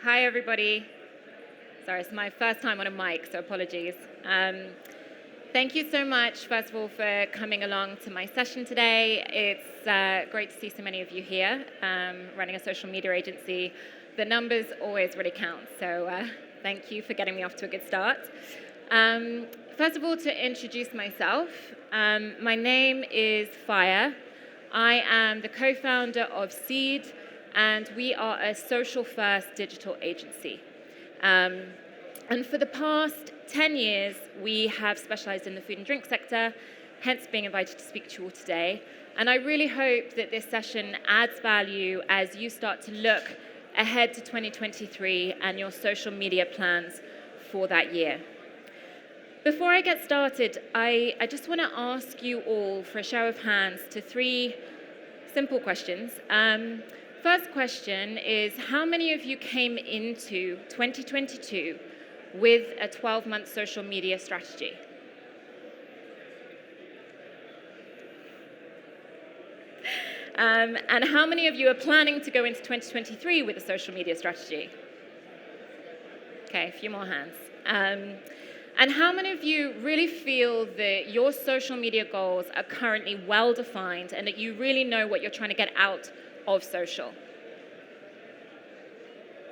Hi, everybody. Sorry, it's my first time on a mic, so apologies. Thank you so much, first of all, for coming along to my session today. It's great to see so many of you here, running a social media agency. The numbers always really count, so thank you for getting me off to a good start. First of all, to introduce myself, my name is Phia. I am the co-founder of Seed, and we are a social-first digital agency. And for the past 10 years, we have specialized in the food and drink sector, hence being invited to speak to you all today. And I really hope that this session adds value as you start to look ahead to 2023 and your social media plans for that year. Before I get started, I just want to ask you all for a show of hands to 3 simple questions. First question is, how many of you came into 2022 with a 12-month social media strategy? And how many of you are planning to go into 2023 with a social media strategy? Okay, a few more hands. And how many of you really feel that your social media goals are currently well-defined and that you really know what you're trying to get out of social?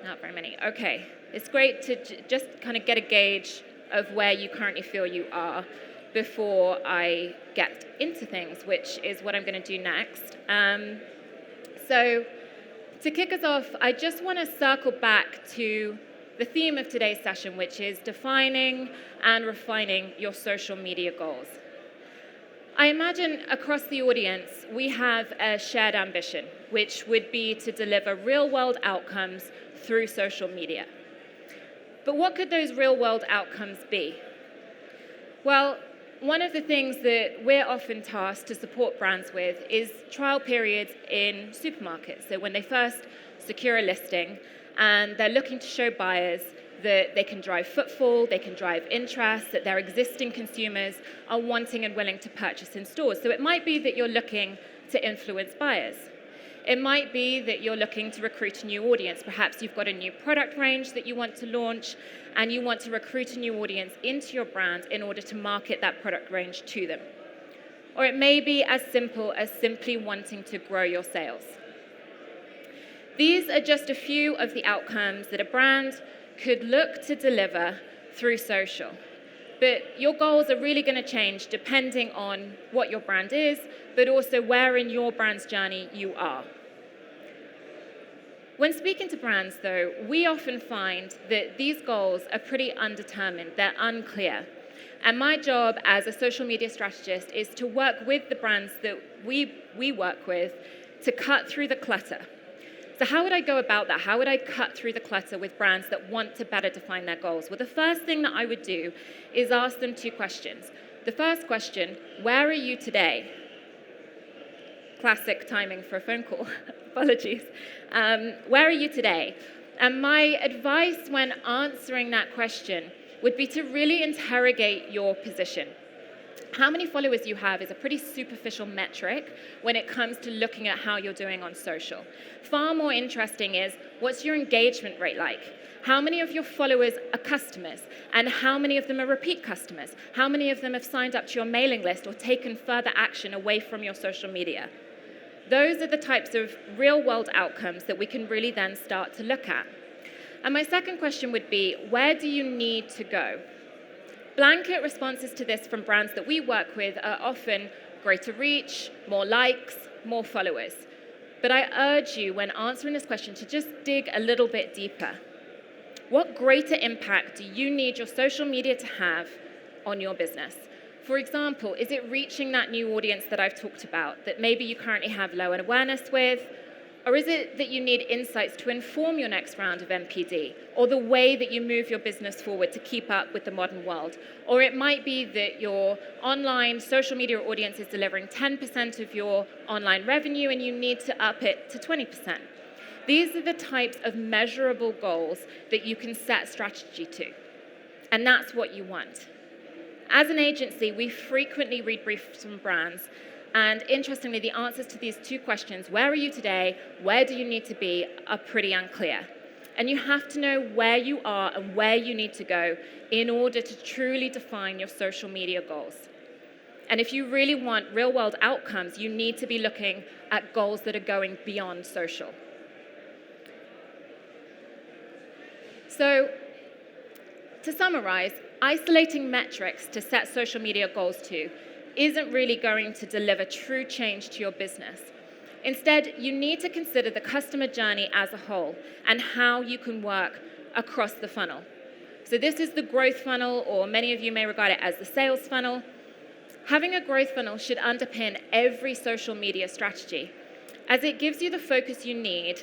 Not very many. Okay. It's great to just kind of get a gauge of where you currently feel you are before I get into things, which is what I'm going to do next. So to kick us off, I just want to circle back to the theme of today's session, which is defining and refining your social media goals. I imagine across the audience, we have a shared ambition, which would be to deliver real-world outcomes through social media. But what could those real-world outcomes be? Well, one of the things that we're often tasked to support brands with is trial periods in supermarkets. So when they first secure a listing and they're looking to show buyers that they can drive footfall, they can drive interest, that their existing consumers are wanting and willing to purchase in stores. So it might be that you're looking to influence buyers. It might be that you're looking to recruit a new audience. Perhaps you've got a new product range that you want to launch, and you want to recruit a new audience into your brand in order to market that product range to them. Or it may be as simple as simply wanting to grow your sales. These are just a few of the outcomes that a brand could look to deliver through social. But your goals are really going to change depending on what your brand is, but also where in your brand's journey you are. When speaking to brands, though, we often find that these goals are pretty undetermined, they're unclear. And my job as a social media strategist is to work with the brands that we work with to cut through the clutter. So how would I go about that? How would I cut through the clutter with brands that want to better define their goals? Well, the first thing that I would do is ask them 2 questions. The first question, where are you today? Classic timing for a phone call. Apologies. Where are you today? And my advice when answering that question would be to really interrogate your position. How many followers you have is a pretty superficial metric when it comes to looking at how you're doing on social. Far more interesting is, what's your engagement rate like? How many of your followers are customers? And how many of them are repeat customers? How many of them have signed up to your mailing list or taken further action away from your social media? Those are the types of real-world outcomes that we can really then start to look at. And my second question would be, where do you need to go? Blanket responses to this from brands that we work with are often greater reach, more likes, more followers. But I urge you, when answering this question, to just dig a little bit deeper. What greater impact do you need your social media to have on your business? For example, is it reaching that new audience that I've talked about that maybe you currently have low awareness with? Or is it that you need insights to inform your next round of MPD, or the way that you move your business forward to keep up with the modern world? Or it might be that your online social media audience is delivering 10% of your online revenue and you need to up it to 20%. These are the types of measurable goals that you can set strategy to. And that's what you want. As an agency, we frequently read briefs from brands. And interestingly, the answers to these 2 questions, where are you today, where do you need to be, are pretty unclear. And you have to know where you are and where you need to go in order to truly define your social media goals. And if you really want real-world outcomes, you need to be looking at goals that are going beyond social. So, to summarize, isolating metrics to set social media goals to isn't really going to deliver true change to your business. Instead, you need to consider the customer journey as a whole and how you can work across the funnel. So this is the growth funnel, or many of you may regard it as the sales funnel. Having a growth funnel should underpin every social media strategy, as it gives you the focus you need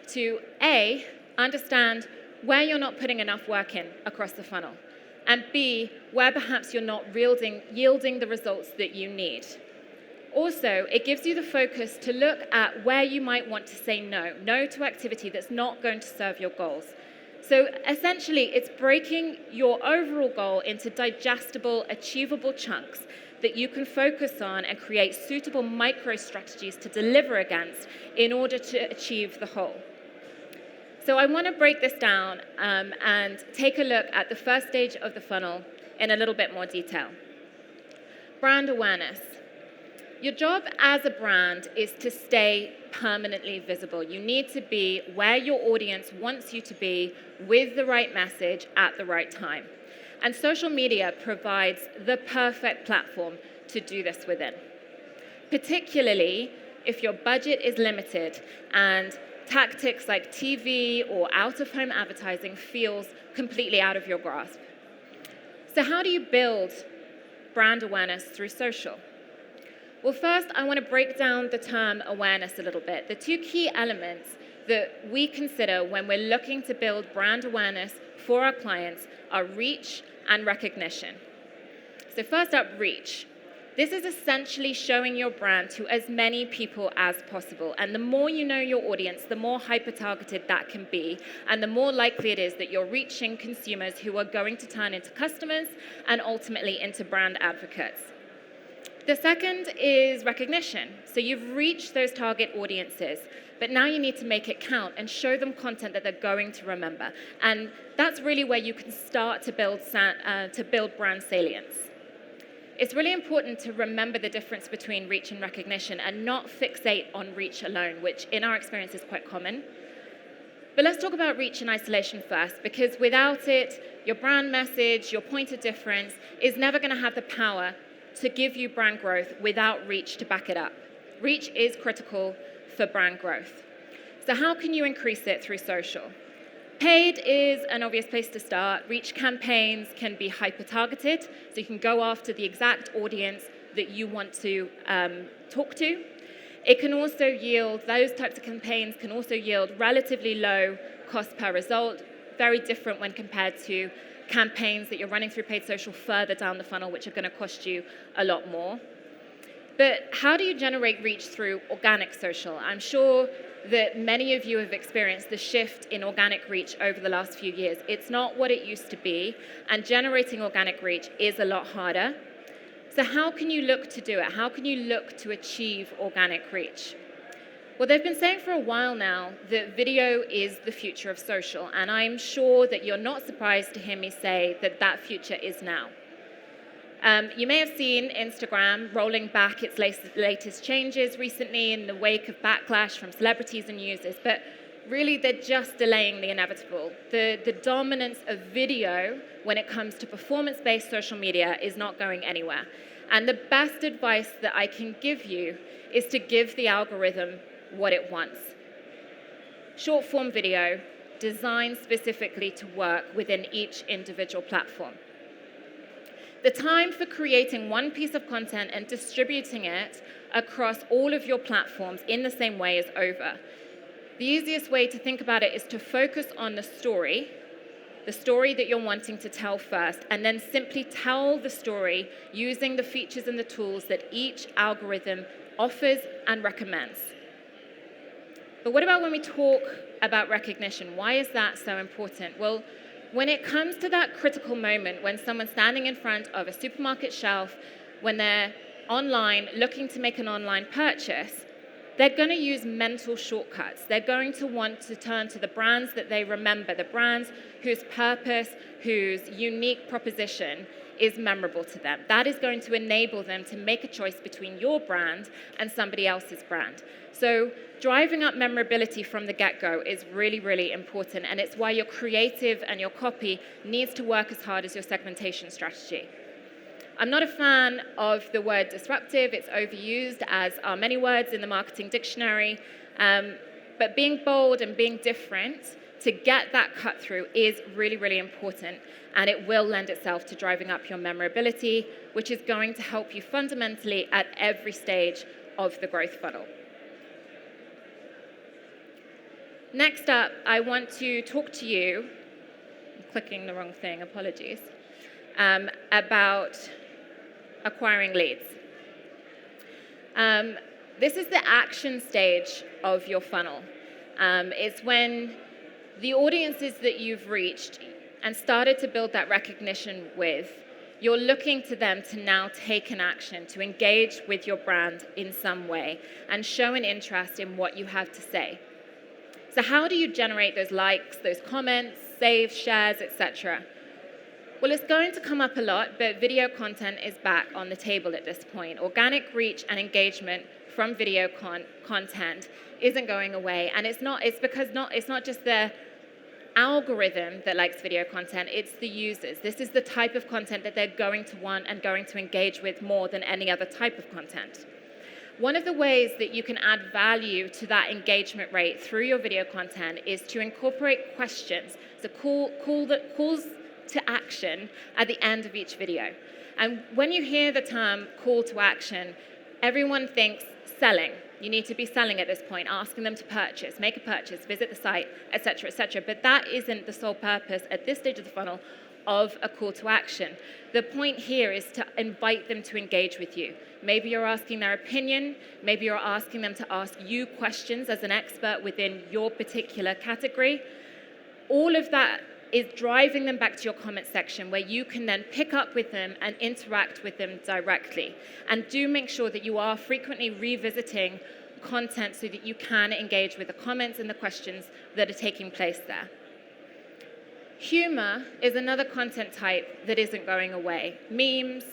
to A, understand where you're not putting enough work in across the funnel, and B, where perhaps you're not yielding the results that you need. Also, it gives you the focus to look at where you might want to say no to activity that's not going to serve your goals. So essentially, it's breaking your overall goal into digestible, achievable chunks that you can focus on and create suitable micro strategies to deliver against in order to achieve the whole. So I want to break this down and take a look at the first stage of the funnel in a little bit more detail. Brand awareness. Your job as a brand is to stay permanently visible. You need to be where your audience wants you to be with the right message at the right time. And social media provides the perfect platform to do this within, particularly if your budget is limited and tactics like TV or out-of-home advertising feels completely out of your grasp. So how do you build brand awareness through social? Well, first, I want to break down the term awareness a little bit. The two key elements that we consider when we're looking to build brand awareness for our clients are reach and recognition. So first up, reach. This is essentially showing your brand to as many people as possible. And the more you know your audience, the more hyper-targeted that can be, and the more likely it is that you're reaching consumers who are going to turn into customers and ultimately into brand advocates. The second is recognition. So you've reached those target audiences, but now you need to make it count and show them content that they're going to remember. And that's really where you can start to build brand salience. It's really important to remember the difference between reach and recognition and not fixate on reach alone, which in our experience is quite common. But let's talk about reach in isolation first, because without it, your brand message, your point of difference is never going to have the power to give you brand growth without reach to back it up. Reach is critical for brand growth. So how can you increase it through social? Paid is an obvious place to start. Reach campaigns can be hyper-targeted, so you can go after the exact audience that you want to talk to. It can also yield, those types of campaigns can also yield relatively low cost per result, very different when compared to campaigns that you're running through paid social further down the funnel, which are going to cost you a lot more. But how do you generate reach through organic social? I'm sure that many of you have experienced the shift in organic reach over the last few years. It's not what it used to be, and generating organic reach is a lot harder. So how can you look to do it? How can you look to achieve organic reach? Well, they've been saying for a while now that video is the future of social, and I'm sure that you're not surprised to hear me say that that future is now. You may have seen Instagram rolling back its latest changes recently in the wake of backlash from celebrities and users, but really they're just delaying the inevitable. The dominance of video when it comes to performance-based social media is not going anywhere. And the best advice that I can give you is to give the algorithm what it wants. Short-form video designed specifically to work within each individual platform. The time for creating one piece of content and distributing it across all of your platforms in the same way is over. The easiest way to think about it is to focus on the story that you're wanting to tell first, and then simply tell the story using the features and the tools that each algorithm offers and recommends. But what about when we talk about recognition? Why is that so important? Well, when it comes to that critical moment when someone's standing in front of a supermarket shelf, when they're online looking to make an online purchase, they're going to use mental shortcuts. They're going to want to turn to the brands that they remember, the brands whose purpose, whose unique proposition is memorable to them. That is going to enable them to make a choice between your brand and somebody else's brand. So driving up memorability from the get-go is really, really important, and it's why your creative and your copy needs to work as hard as your segmentation strategy. I'm not a fan of the word disruptive. It's overused, as are many words in the marketing dictionary. But being bold and being different to get that cut through is really, really important. And it will lend itself to driving up your memorability, which is going to help you fundamentally at every stage of the growth funnel. Next up, I want to talk to you, I'm clicking the wrong thing, apologies, about acquiring leads. This is the action stage of your funnel. It's when the audiences that you've reached and started to build that recognition with, you're looking to them to now take an action, to engage with your brand in some way and show an interest in what you have to say. So how do you generate those likes, those comments, saves, shares, etc.? Well, it's going to come up a lot, but video content is back on the table at this point. Organic reach and engagement from video content isn't going away, and it's not just the algorithm that likes video content, it's the users. This is the type of content that they're going to want and going to engage with more than any other type of content. One of the ways that you can add value to that engagement rate through your video content is to incorporate questions, so calls to action at the end of each video. And when you hear the term call to action, everyone thinks selling. You need to be selling at this point, asking them to purchase, make a purchase, visit the site, etc., etc. But that isn't the sole purpose at this stage of the funnel of a call to action. The point here is to invite them to engage with you. Maybe you're asking their opinion, maybe you're asking them to ask you questions as an expert within your particular category. All of that is driving them back to your comment section where you can then pick up with them and interact with them directly. And do make sure that you are frequently revisiting content so that you can engage with the comments and the questions that are taking place there. Humor is another content type that isn't going away. Memes,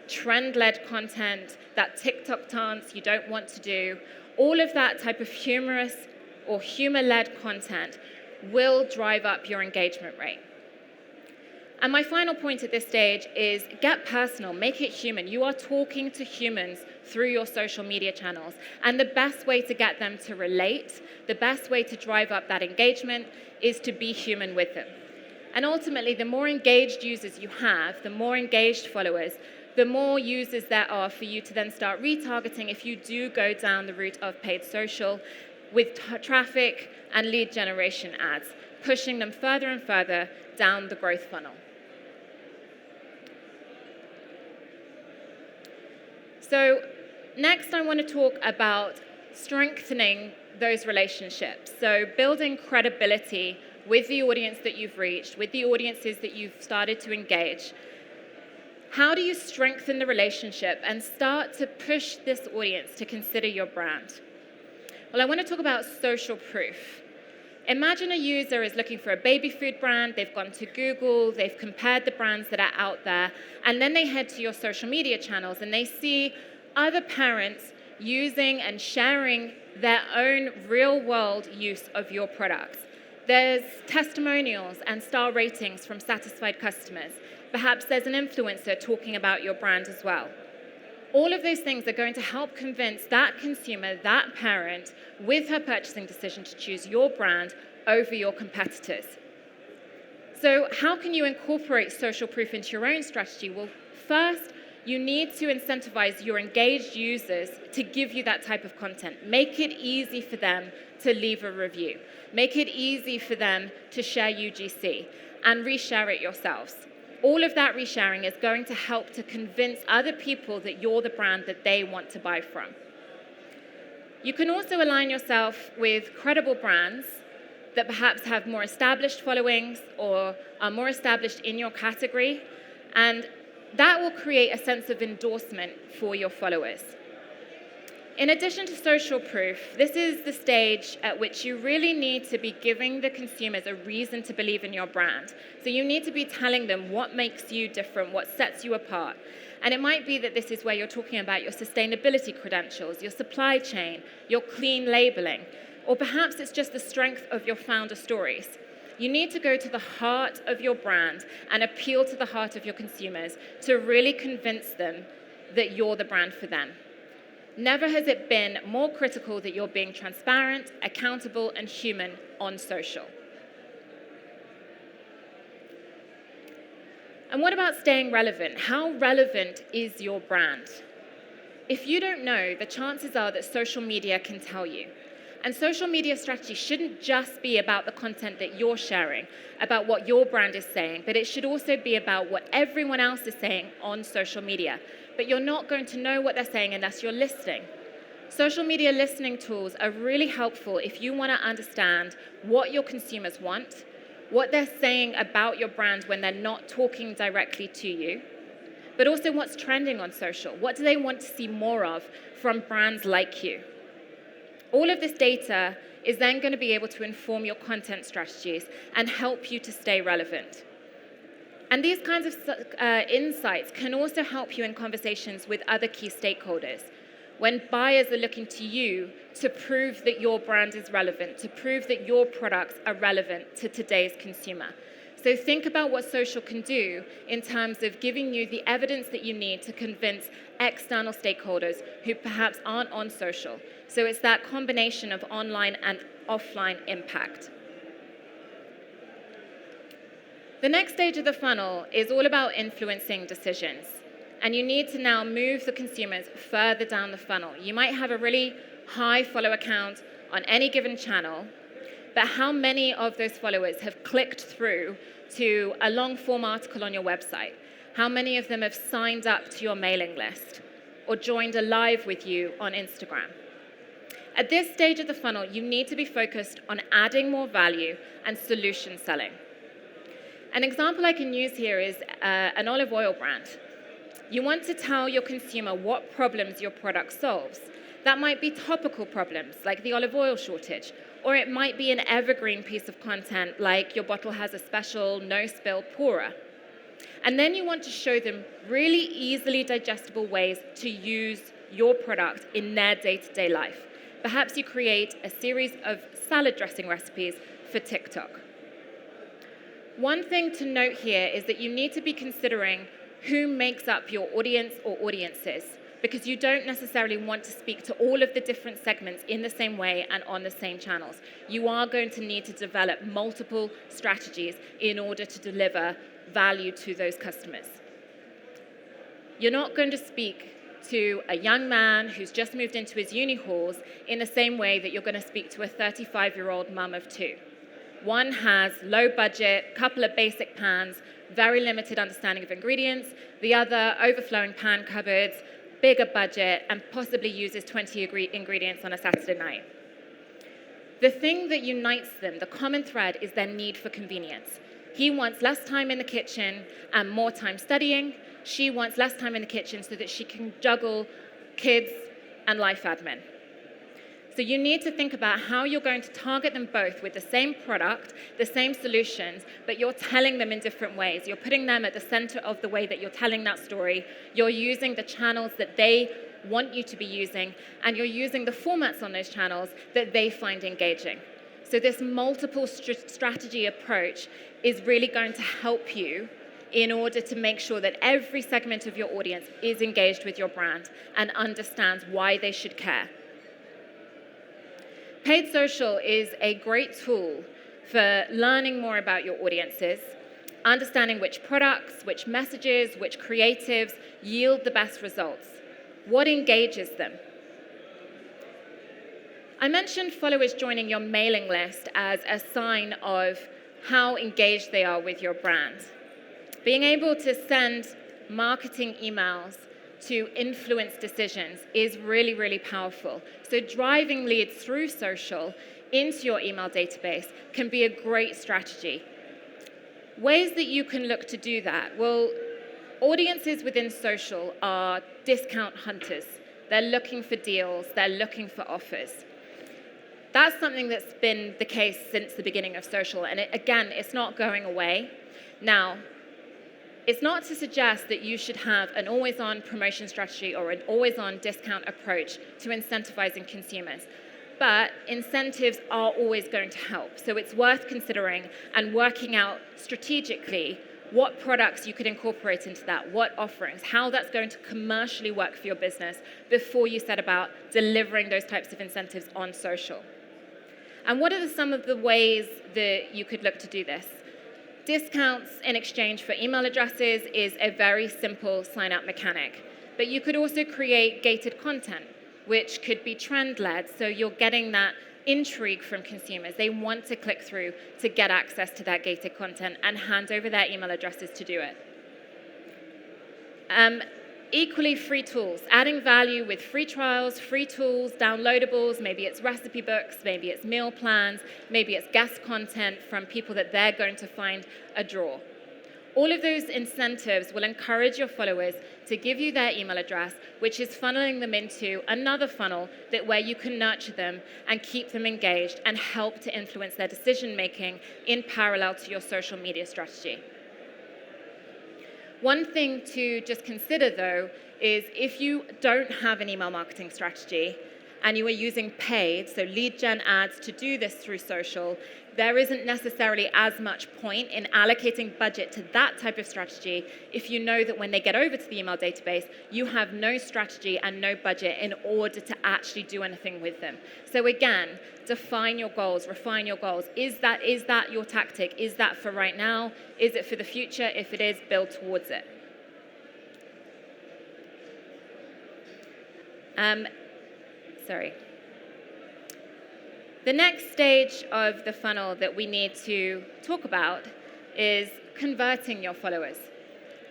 trend-led content, that TikTok dance you don't want to do, all of that type of humorous or humor-led content will drive up your engagement rate. And my final point at this stage is get personal, make it human. You are talking to humans through your social media channels. And the best way to get them to relate, the best way to drive up that engagement is to be human with them. And ultimately, the more engaged users you have, the more engaged followers, the more users there are for you to then start retargeting if you do go down the route of paid social with traffic and lead generation ads, pushing them further and further down the growth funnel. So next I want to talk about strengthening those relationships. So building credibility with the audience that you've reached, with the audiences that you've started to engage. How do you strengthen the relationship and start to push this audience to consider your brand? Well, I want to talk about social proof. Imagine a user is looking for a baby food brand, they've gone to Google, they've compared the brands that are out there, and then they head to your social media channels and they see other parents using and sharing their own real-world use of your products. There's testimonials and star ratings from satisfied customers. Perhaps there's an influencer talking about your brand as well. All of those things are going to help convince that consumer, that parent, with her purchasing decision to choose your brand over your competitors. So how can you incorporate social proof into your own strategy? Well, first, you need to incentivize your engaged users to give you that type of content. Make it easy for them to leave a review. Make it easy for them to share UGC and reshare it yourselves. All of that resharing is going to help to convince other people that you're the brand that they want to buy from. You can also align yourself with credible brands that perhaps have more established followings or are more established in your category, and that will create a sense of endorsement for your followers. In addition to social proof, this is the stage at which you really need to be giving the consumers a reason to believe in your brand. So you need to be telling them what makes you different, what sets you apart. And it might be that this is where you're talking about your sustainability credentials, your supply chain, your clean labeling, or perhaps it's just the strength of your founder stories. You need to go to the heart of your brand and appeal to the heart of your consumers to really convince them that you're the brand for them. Never has it been more critical that you're being transparent, accountable, and human on social. And what about staying relevant? How relevant is your brand? If you don't know, the chances are that social media can tell you. And social media strategy shouldn't just be about the content that you're sharing, about what your brand is saying, but it should also be about what everyone else is saying on social media. But you're not going to know what they're saying unless you're listening. Social media listening tools are really helpful if you want to understand what your consumers want, what they're saying about your brand when they're not talking directly to you, but also what's trending on social. What do they want to see more of from brands like you? All of this data is then going to be able to inform your content strategies and help you to stay relevant. And these kinds of insights can also help you in conversations with other key stakeholders. When buyers are looking to you to prove that your brand is relevant, to prove that your products are relevant to today's consumer. So think about what social can do in terms of giving you the evidence that you need to convince external stakeholders who perhaps aren't on social. So it's that combination of online and offline impact. The next stage of the funnel is all about influencing decisions. And you need to now move the consumers further down the funnel. You might have a really high follower count on any given channel, but how many of those followers have clicked through to a long-form article on your website? How many of them have signed up to your mailing list or joined a live with you on Instagram? At this stage of the funnel, you need to be focused on adding more value and solution selling. An example I can use here is an olive oil brand. You want to tell your consumer what problems your product solves. That might be topical problems, like the olive oil shortage, or it might be an evergreen piece of content, like your bottle has a special no-spill pourer. And then you want to show them really easily digestible ways to use your product in their day-to-day life. Perhaps you create a series of salad dressing recipes for TikTok. One thing to note here is that you need to be considering who makes up your audience or audiences, because you don't necessarily want to speak to all of the different segments in the same way and on the same channels. You are going to need to develop multiple strategies in order to deliver value to those customers. You're not going to speak to a young man who's just moved into his uni halls in the same way that you're going to speak to a 35-year-old mum of two. One has low budget, couple of basic pans, very limited understanding of ingredients. The other, overflowing pan cupboards, bigger budget, and possibly uses 20 ingredients on a Saturday night. The thing that unites them, the common thread, is their need for convenience. He wants less time in the kitchen and more time studying. She wants less time in the kitchen so that she can juggle kids and life admin. So you need to think about how you're going to target them both with the same product, the same solutions, but you're telling them in different ways. You're putting them at the center of the way that you're telling that story. You're using the channels that they want you to be using, and you're using the formats on those channels that they find engaging. So this multiple strategy approach is really going to help you in order to make sure that every segment of your audience is engaged with your brand and understands why they should care. Paid social is a great tool for learning more about your audiences, understanding which products, which messages, which creatives yield the best results. What engages them? I mentioned followers joining your mailing list as a sign of how engaged they are with your brand. Being able to send marketing emails to influence decisions is really, really powerful. So driving leads through social into your email database can be a great strategy. Ways that you can look to do that. Well, audiences within social are discount hunters. They're looking for deals. They're looking for offers. That's something that's been the case since the beginning of social. And again, it's not going away. Now, it's not to suggest that you should have an always-on promotion strategy or an always-on discount approach to incentivizing consumers. But incentives are always going to help. So it's worth considering and working out strategically what products you could incorporate into that, what offerings, how that's going to commercially work for your business before you set about delivering those types of incentives on social. And what are some of the ways that you could look to do this? Discounts in exchange for email addresses is a very simple sign-up mechanic. But you could also create gated content, which could be trend-led, so you're getting that intrigue from consumers. They want to click through to get access to that gated content and hand over their email addresses to do it. Equally, free tools, adding value with free trials, free tools, downloadables, maybe it's recipe books, maybe it's meal plans, maybe it's guest content from people that they're going to find a draw. All of those incentives will encourage your followers to give you their email address, which is funneling them into another funnel where you can nurture them and keep them engaged and help to influence their decision-making in parallel to your social media strategy. One thing to just consider, though, is if you don't have an email marketing strategy and you are using paid, so lead gen ads, to do this through social, there isn't necessarily as much point in allocating budget to that type of strategy if you know that when they get over to the email database, you have no strategy and no budget in order to actually do anything with them. So again, define your goals, refine your goals. Is that your tactic? Is that for right now? Is it for the future? If it is, build towards it. The next stage of the funnel that we need to talk about is converting your followers,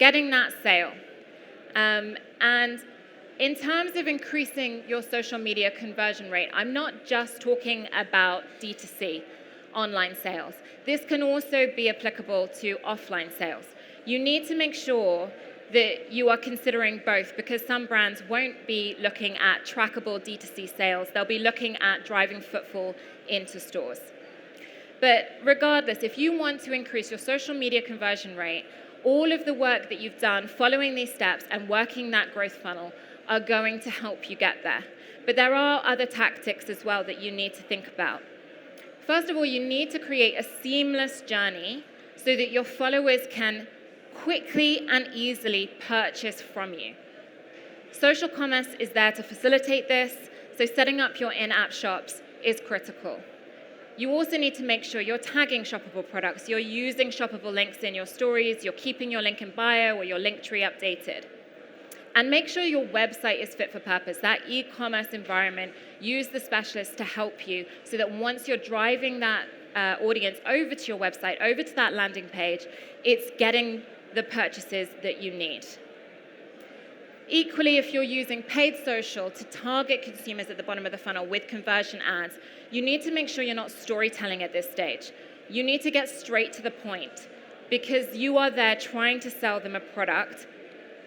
getting that sale. And in terms of increasing your social media conversion rate, I'm not just talking about D2C, online sales. This can also be applicable to offline sales. You need to make sure that you are considering both, because some brands won't be looking at trackable D2C sales. They'll be looking at driving footfall into stores. But regardless, if you want to increase your social media conversion rate, all of the work that you've done following these steps and working that growth funnel are going to help you get there. But there are other tactics as well that you need to think about. First of all, you need to create a seamless journey so that your followers can quickly and easily purchase from you. Social commerce is there to facilitate this, so setting up your in-app shops is critical. You also need to make sure you're tagging shoppable products, you're using shoppable links in your stories, you're keeping your link in bio or your link tree updated. And make sure your website is fit for purpose, that e-commerce environment. Use the specialists to help you so that once you're driving that audience over to your website, over to that landing page, it's getting the purchases that you need. Equally, if you're using paid social to target consumers at the bottom of the funnel with conversion ads, you need to make sure you're not storytelling at this stage. You need to get straight to the point because you are there trying to sell them a product,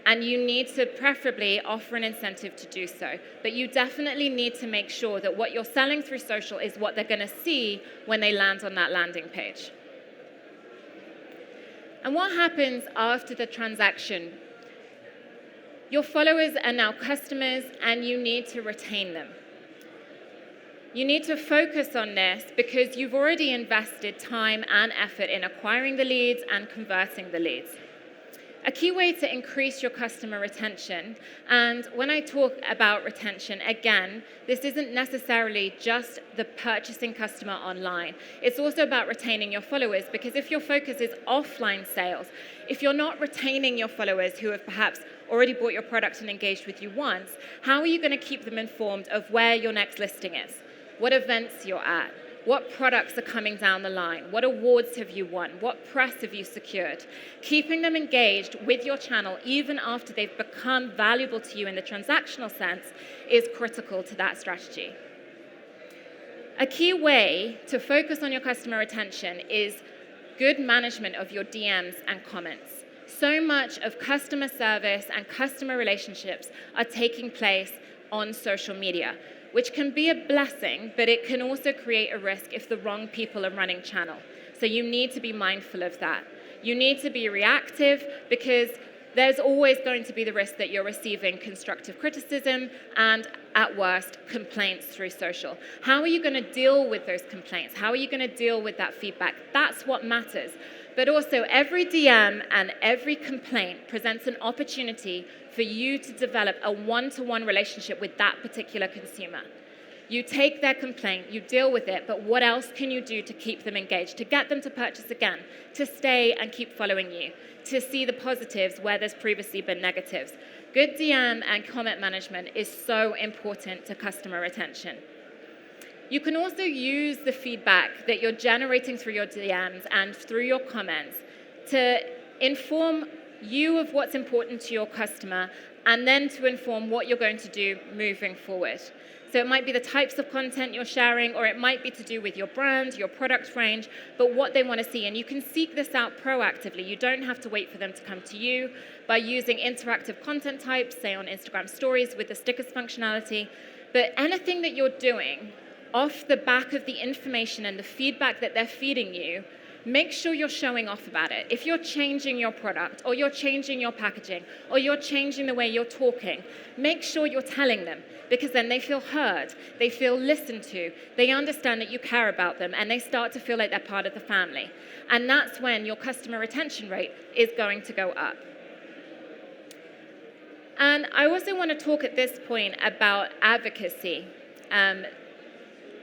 and you need to preferably offer an incentive to do so. But you definitely need to make sure that what you're selling through social is what they're going to see when they land on that landing page. And what happens after the transaction? Your followers are now customers, and you need to retain them. You need to focus on this because you've already invested time and effort in acquiring the leads and converting the leads. A key way to increase your customer retention, and when I talk about retention, again, this isn't necessarily just the purchasing customer online. It's also about retaining your followers, because if your focus is offline sales, if you're not retaining your followers who have perhaps already bought your product and engaged with you once, how are you going to keep them informed of where your next listing is, what events you're at, what products are coming down the line? What awards have you won? What press have you secured? Keeping them engaged with your channel, even after they've become valuable to you in the transactional sense, is critical to that strategy. A key way to focus on your customer retention is good management of your DMs and comments. So much of customer service and customer relationships are taking place on social media, which can be a blessing, but it can also create a risk if the wrong people are running channel. So you need to be mindful of that. You need to be reactive because there's always going to be the risk that you're receiving constructive criticism and, at worst, complaints through social. How are you going to deal with those complaints? How are you going to deal with that feedback? That's what matters. But also, every DM and every complaint presents an opportunity for you to develop a one-to-one relationship with that particular consumer. You take their complaint, you deal with it, but what else can you do to keep them engaged, to get them to purchase again, to stay and keep following you, to see the positives where there's previously been negatives? Good DM and comment management is so important to customer retention. You can also use the feedback that you're generating through your DMs and through your comments to inform you of what's important to your customer and then to inform what you're going to do moving forward. So it might be the types of content you're sharing, or it might be to do with your brand, your product range, but what they want to see. And you can seek this out proactively. You don't have to wait for them to come to you by using interactive content types, say on Instagram stories with the stickers functionality. But anything that you're doing off the back of the information and the feedback that they're feeding you, make sure you're showing off about it. If you're changing your product, or you're changing your packaging, or you're changing the way you're talking, make sure you're telling them, because then they feel heard, they feel listened to, they understand that you care about them, and they start to feel like they're part of the family. And that's when your customer retention rate is going to go up. And I also want to talk at this point about advocacy.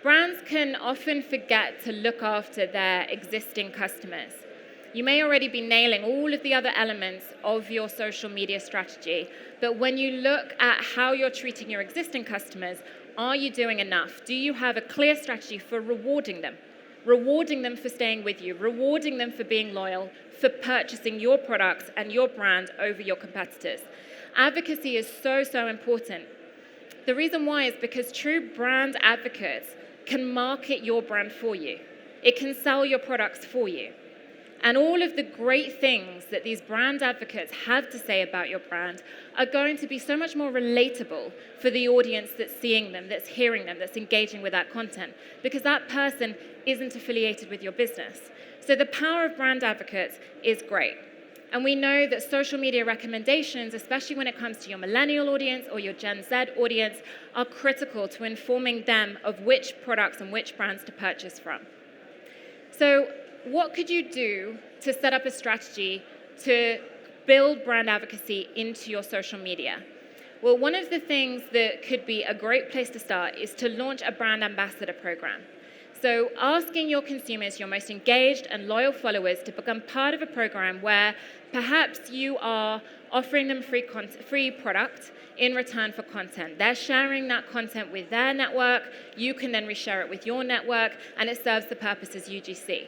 Brands can often forget to look after their existing customers. You may already be nailing all of the other elements of your social media strategy, but when you look at how you're treating your existing customers, are you doing enough? Do you have a clear strategy for rewarding them? Rewarding them for staying with you, rewarding them for being loyal, for purchasing your products and your brand over your competitors. Advocacy is so, so important. The reason why is because true brand advocates can market your brand for you. It can sell your products for you. And all of the great things that these brand advocates have to say about your brand are going to be so much more relatable for the audience that's seeing them, that's hearing them, that's engaging with that content, because that person isn't affiliated with your business. So the power of brand advocates is great. And we know that social media recommendations, especially when it comes to your millennial audience or your Gen Z audience, are critical to informing them of which products and which brands to purchase from. So what could you do to set up a strategy to build brand advocacy into your social media? Well, one of the things that could be a great place to start is to launch a brand ambassador program. So asking your consumers, your most engaged and loyal followers, to become part of a program where perhaps you are offering them free product in return for content. They're sharing that content with their network. You can then reshare it with your network, and it serves the purpose as UGC.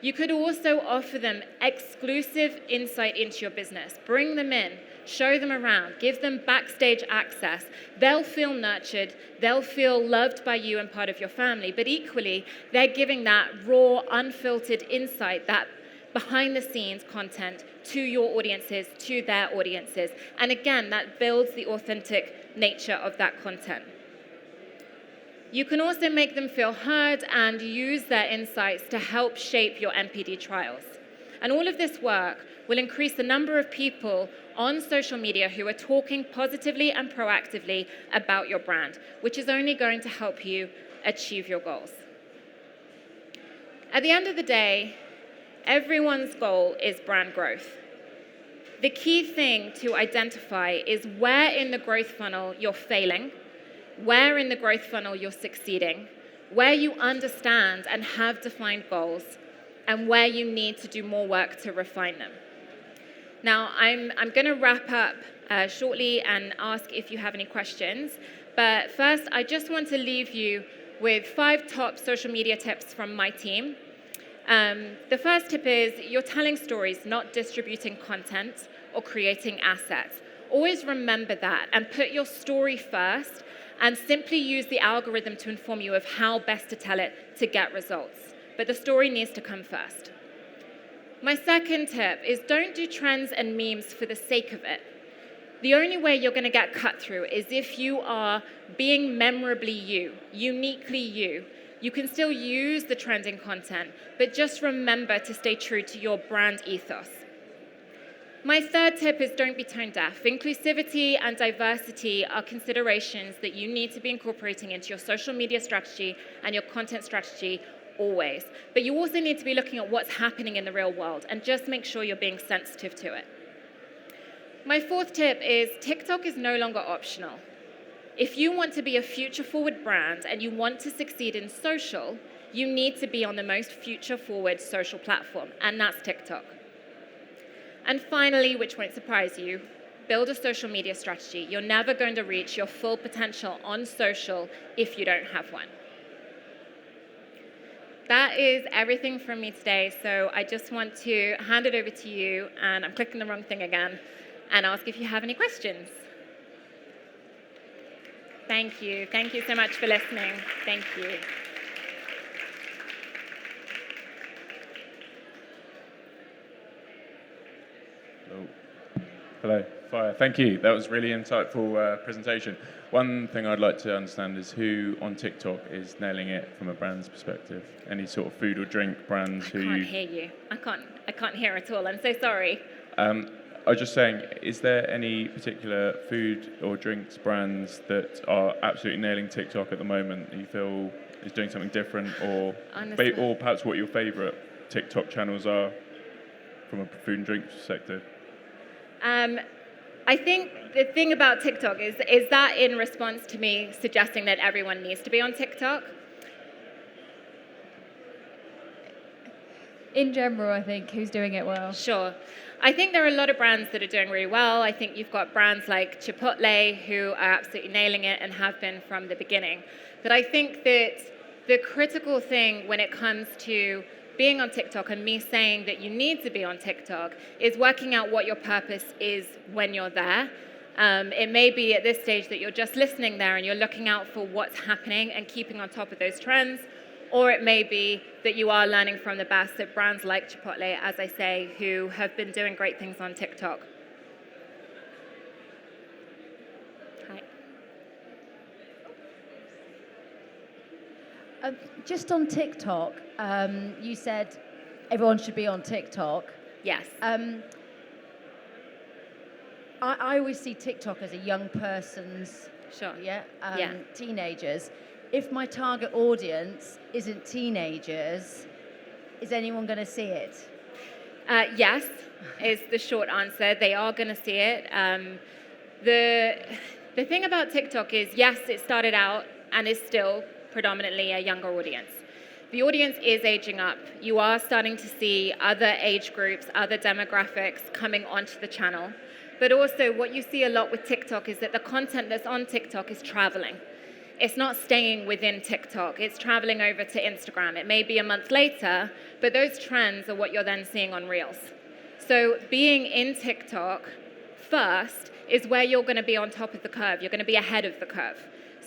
You could also offer them exclusive insight into your business. Bring them in, show them around, give them backstage access. They'll feel nurtured, they'll feel loved by you and part of your family, but equally, they're giving that raw, unfiltered insight, that behind-the-scenes content to your audiences, to their audiences. And again, that builds the authentic nature of that content. You can also make them feel heard and use their insights to help shape your NPD trials. And all of this work will increase the number of people on social media who are talking positively and proactively about your brand, which is only going to help you achieve your goals. At the end of the day, everyone's goal is brand growth. The key thing to identify is where in the growth funnel you're failing, where in the growth funnel you're succeeding, where you understand and have defined goals, and where you need to do more work to refine them. Now, I'm going to wrap up shortly and ask if you have any questions. But first, I just want to leave you with 5 top social media tips from my team. The first tip is you're telling stories, not distributing content or creating assets. Always remember that and put your story first, and simply use the algorithm to inform you of how best to tell it to get results. But the story needs to come first. My second tip is don't do trends and memes for the sake of it. The only way you're going to get cut through is if you are being memorably you, uniquely you. You can still use the trending content, but just remember to stay true to your brand ethos. My third tip is don't be tone deaf. Inclusivity and diversity are considerations that you need to be incorporating into your social media strategy and your content strategy always. But you also need to be looking at what's happening in the real world and just make sure you're being sensitive to it. My fourth tip is TikTok is no longer optional. If you want to be a future-forward brand and you want to succeed in social, you need to be on the most future-forward social platform, and that's TikTok. And finally, which won't surprise you, build a social media strategy. You're never going to reach your full potential on social if you don't have one. That is everything from me today, so I just want to hand it over to you, and I'm clicking the wrong thing again, and ask if you have any questions. Thank you. Thank you so much for listening. Thank you. Hello, Phia. Thank you. That was a really insightful presentation. One thing I'd like to understand is who on TikTok is nailing it from a brand's perspective. Any sort of food or drink brands I can't hear you. I can't hear at all. I'm so sorry. I was just saying, is there any particular food or drinks brands that are absolutely nailing TikTok at the moment that you feel is doing something different, or perhaps what your favourite TikTok channels are from a food and drink perspective? I think the thing about TikTok is that in response to me suggesting that everyone needs to be on TikTok? In general, I think, who's doing it well? Sure. I think there are a lot of brands that are doing really well. I think you've got brands like Chipotle who are absolutely nailing it and have been from the beginning. But I think that the critical thing when it comes to being on TikTok and me saying that you need to be on TikTok is working out what your purpose is when you're there. It may be at this stage that you're just listening there and you're looking out for what's happening and keeping on top of those trends. Or it may be that you are learning from the best at brands like Chipotle, as I say, who have been doing great things on TikTok. Hi. Just on TikTok, you said everyone should be on TikTok. Yes. I always see TikTok as a young person's, Sure. teenagers. If my target audience isn't teenagers, is anyone going to see it? Yes, is the short answer. They are going to see it. The thing about TikTok is, yes, it started out and is still predominantly a younger audience. The audience is aging up. You are starting to see other age groups, other demographics coming onto the channel. But also what you see a lot with TikTok is that the content that's on TikTok is traveling. It's not staying within TikTok. It's traveling over to Instagram. It may be a month later, but those trends are what you're then seeing on Reels. So being in TikTok first is where you're going to be on top of the curve. You're going to be ahead of the curve.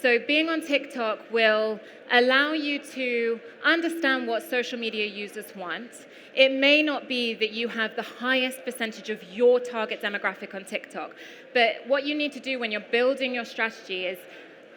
So being on TikTok will allow you to understand what social media users want. It may not be that you have the highest percentage of your target demographic on TikTok, but what you need to do when you're building your strategy is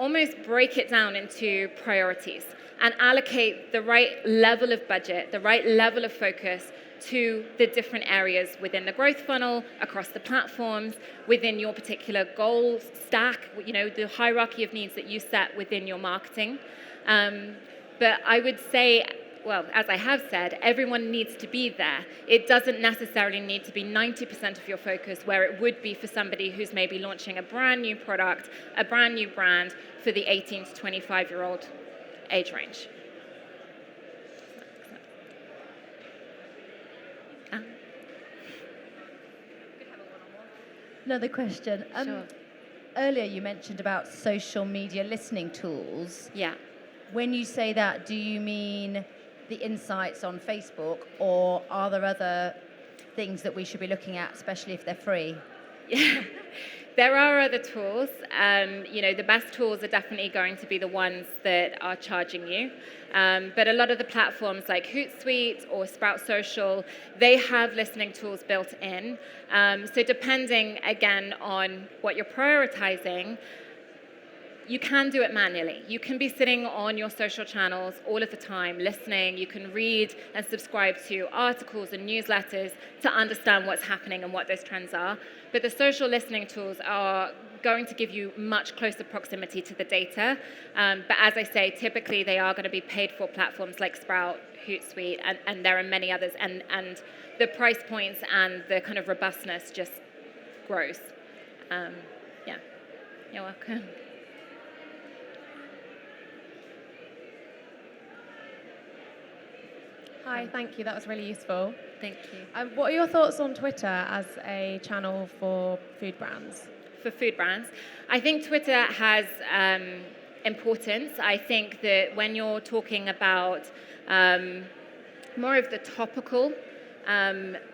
almost break it down into priorities and allocate the right level of budget, the right level of focus to the different areas within the growth funnel, across the platforms, within your particular goal stack, the hierarchy of needs that you set within your marketing. But I would say, well, as I have said, everyone needs to be there. It doesn't necessarily need to be 90% of your focus where it would be for somebody who's maybe launching a brand new product, a brand new brand for the 18 to 25-year-old age range. Another question. Sure. Earlier you mentioned about social media listening tools. Yeah. When you say that, do you mean the insights on Facebook, or are there other things that we should be looking at, especially if they're free? Yeah. There are other tools. The best tools are definitely going to be the ones that are charging you. But a lot of the platforms like Hootsuite or Sprout Social, they have listening tools built in. So depending, again, on what you're prioritizing, you can do it manually. You can be sitting on your social channels all of the time, listening. You can read and subscribe to articles and newsletters to understand what's happening and what those trends are. But the social listening tools are going to give you much closer proximity to the data. But as I say, typically they are going to be paid for platforms like Sprout, Hootsuite, and there are many others. And the price points and the kind of robustness just grows. Yeah, you're welcome. Hi, thank you. That was really useful. Thank you. What are your thoughts on Twitter as a channel for food brands? For food brands, I think Twitter has importance. I think that when you're talking about more of the topical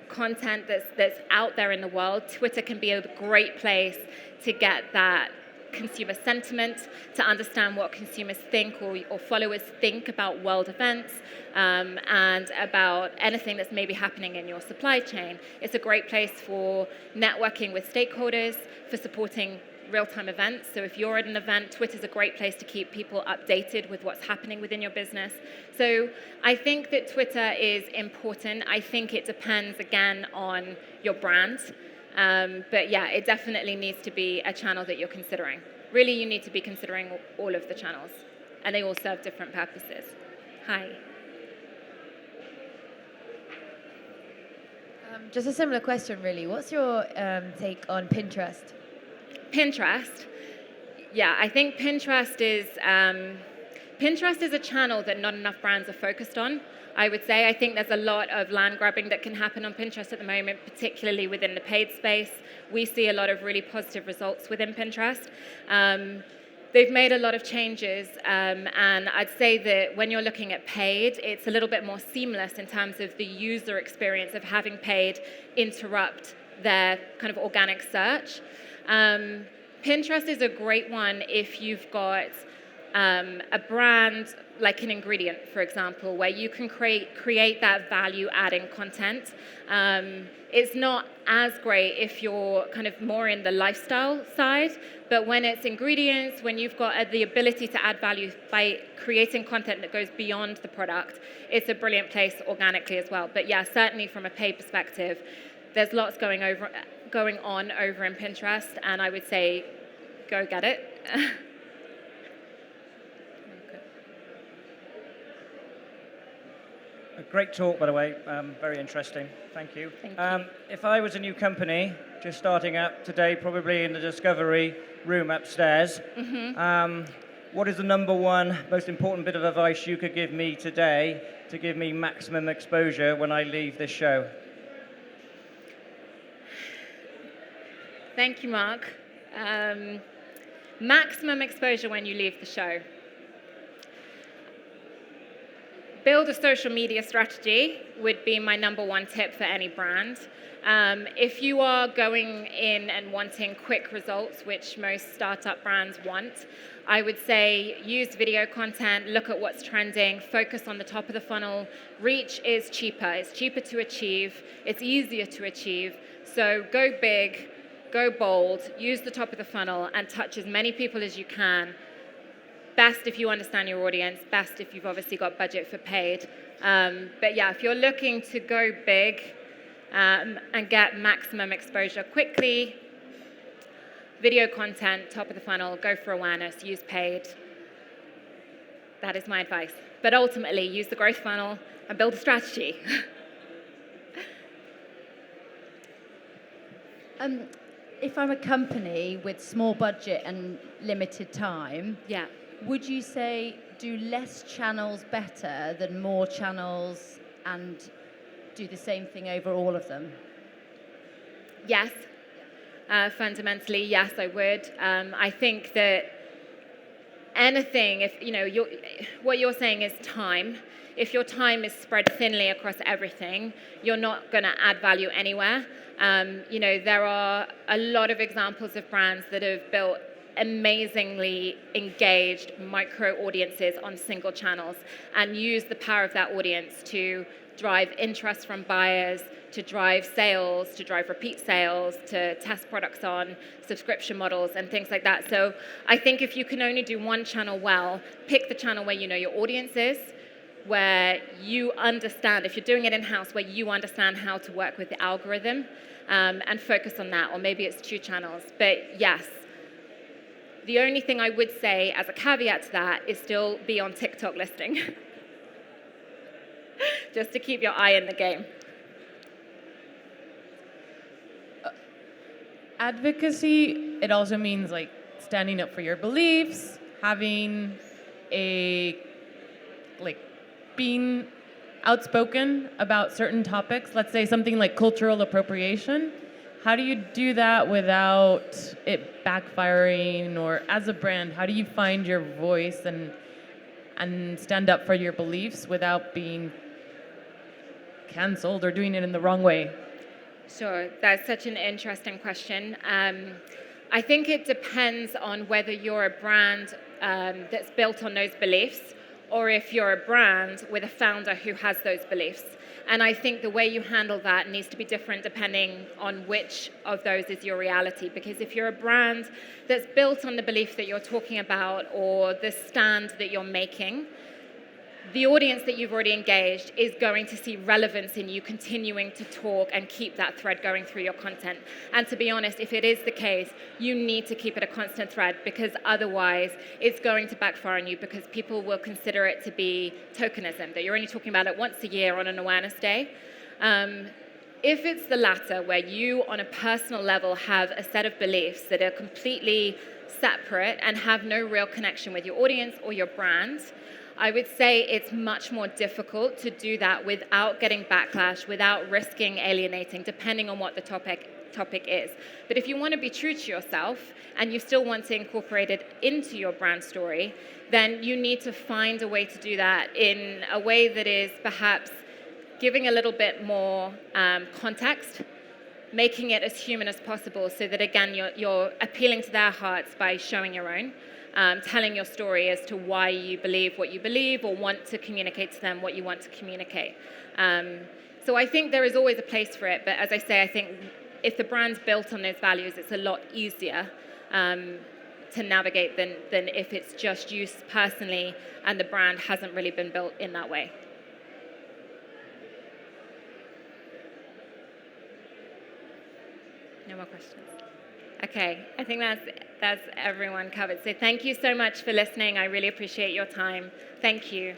content that's out there in the world, Twitter can be a great place to get that consumer sentiment, to understand what consumers think or followers think about world events and about anything that's maybe happening in your supply chain. It's a great place for networking with stakeholders, for supporting real-time events. So if you're at an event, Twitter's a great place to keep people updated with what's happening within your business. So I think that Twitter is important. I think it depends, again, on your brand. But yeah, it definitely needs to be a channel that you're considering. Really, you need to be considering all of the channels, and they all serve different purposes. Hi. Just a similar question, really. What's your take on Pinterest? Pinterest. Yeah, I think Pinterest is a channel that not enough brands are focused on. I would say I think there's a lot of land grabbing that can happen on Pinterest at the moment, particularly within the paid space. We see a lot of really positive results within Pinterest. They've made a lot of changes, and I'd say that when you're looking at paid, it's a little bit more seamless in terms of the user experience of having paid interrupt their kind of organic search. Pinterest is a great one if you've got a brand like an ingredient, for example, where you can create that value-adding content. It's not as great if you're kind of more in the lifestyle side, but when it's ingredients, when you've got the ability to add value by creating content that goes beyond the product, it's a brilliant place organically as well. But yeah, certainly from a paid perspective, there's lots going on over in Pinterest, and I would say go get it. A great talk, by the way. Very interesting. Thank you. Thank you. If I was a new company, just starting up today, probably in the discovery room upstairs, what is the number one most important bit of advice you could give me today to give me maximum exposure when I leave this show? Thank you, Mark. Maximum exposure when you leave the show. Build a social media strategy would be my number one tip for any brand. If you are going in and wanting quick results, which most startup brands want, I would say use video content, look at what's trending, focus on the top of the funnel. Reach is cheaper. It's cheaper to achieve. It's easier to achieve. So go big, go bold, use the top of the funnel, and touch as many people as you can. Best if you understand your audience, best if you've obviously got budget for paid. But yeah, if you're looking to go big and get maximum exposure quickly, video content, top of the funnel, go for awareness, use paid. That is my advice. But ultimately, use the growth funnel and build a strategy. If I'm a company with small budget and limited time, Yeah. would you say do less channels better than more channels and do the same thing over all of them? Yes. Fundamentally, yes, I would. I think that anything, if what you're saying is time. If your time is spread thinly across everything, you're not going to add value anywhere. There are a lot of examples of brands that have built amazingly engaged micro audiences on single channels and use the power of that audience to drive interest from buyers, to drive sales, to drive repeat sales, to test products on subscription models and things like that. So I think if you can only do one channel well, pick the channel where you know your audience is, where you understand, if you're doing it in-house, where you understand how to work with the algorithm, and focus on that, or maybe it's 2 channels. But yes, the only thing I would say as a caveat to that is still be on TikTok listing. Just to keep your eye in the game. Advocacy, it also means like standing up for your beliefs, having being outspoken about certain topics, let's say something like cultural appropriation. How do you do that without it backfiring, or as a brand, how do you find your voice and stand up for your beliefs without being canceled or doing it in the wrong way? Sure, that's such an interesting question. I think it depends on whether you're a brand that's built on those beliefs, or if you're a brand with a founder who has those beliefs. And I think the way you handle that needs to be different depending on which of those is your reality. Because if you're a brand that's built on the belief that you're talking about or the stand that you're making, the audience that you've already engaged is going to see relevance in you continuing to talk and keep that thread going through your content. And to be honest, if it is the case, you need to keep it a constant thread, because otherwise it's going to backfire on you, because people will consider it to be tokenism, that you're only talking about it once a year on an awareness day. If it's the latter, where you on a personal level have a set of beliefs that are completely separate and have no real connection with your audience or your brand, I would say it's much more difficult to do that without getting backlash, without risking alienating, depending on what the topic is. But if you want to be true to yourself and you still want to incorporate it into your brand story, then you need to find a way to do that in a way that is perhaps giving a little bit more context, making it as human as possible, so that, again, you're appealing to their hearts by showing your own. Telling your story as to why you believe what you believe, or want to communicate to them what you want to communicate. So I think there is always a place for it, but as I say, I think if the brand's built on those values, it's a lot easier to navigate than if it's just you personally and the brand hasn't really been built in that way. No more questions? Okay, I think that's everyone covered. So thank you so much for listening. I really appreciate your time. Thank you.